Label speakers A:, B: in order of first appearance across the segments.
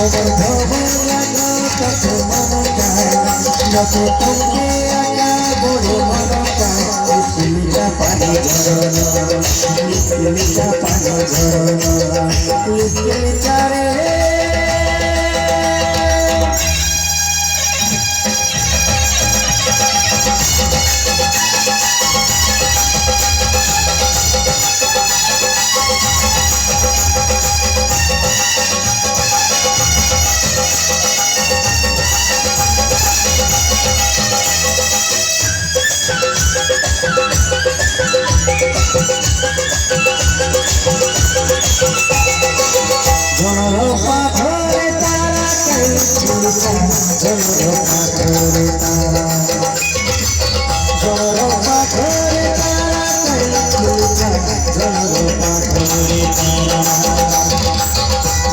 A: তোমার খবর লাগো কত মন চায় যত তোকে একা বড় মন চায় লিখলিটা পানি ঝরনা লিখলিটা পানি ঝরনা লিখলিটা রে ঝড় পাথরে তারা ঝড় পাথরে তারা ঝড় পাথরে তারা ঝড় পাথরে তারা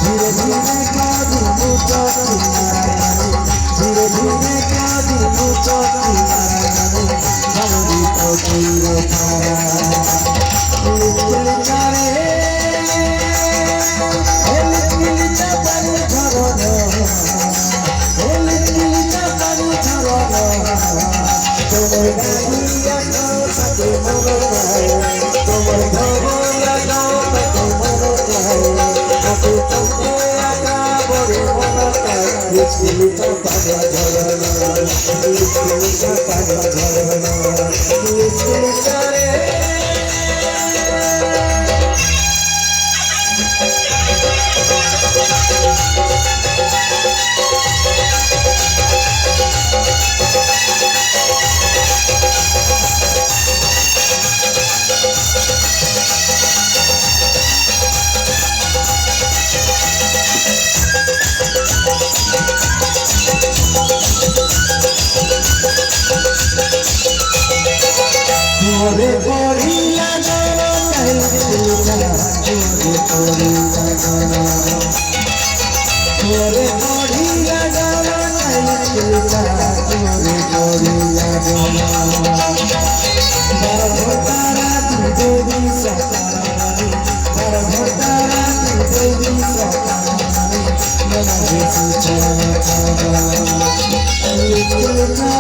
A: ধীরে ধীরে কাঁদি মুচকি মারানি ধীরে ধীরে কাঁদি মুচকি মারানি ভালোই তো চির তারা লিখলিটা পানি ঝরনা লিখলিটা পানি ঝরনা লিখলিটা রে মোরে পড়িলা মোরে পড়িলা ভরতারা দেবী সকারানি ভরতারা দেবী সকারানি মনা বেশি চলা লিখলিটা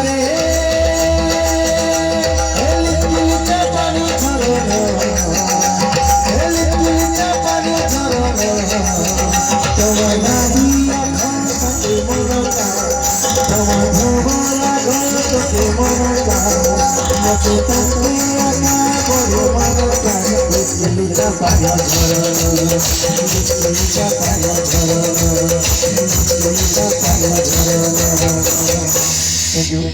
A: Thank you.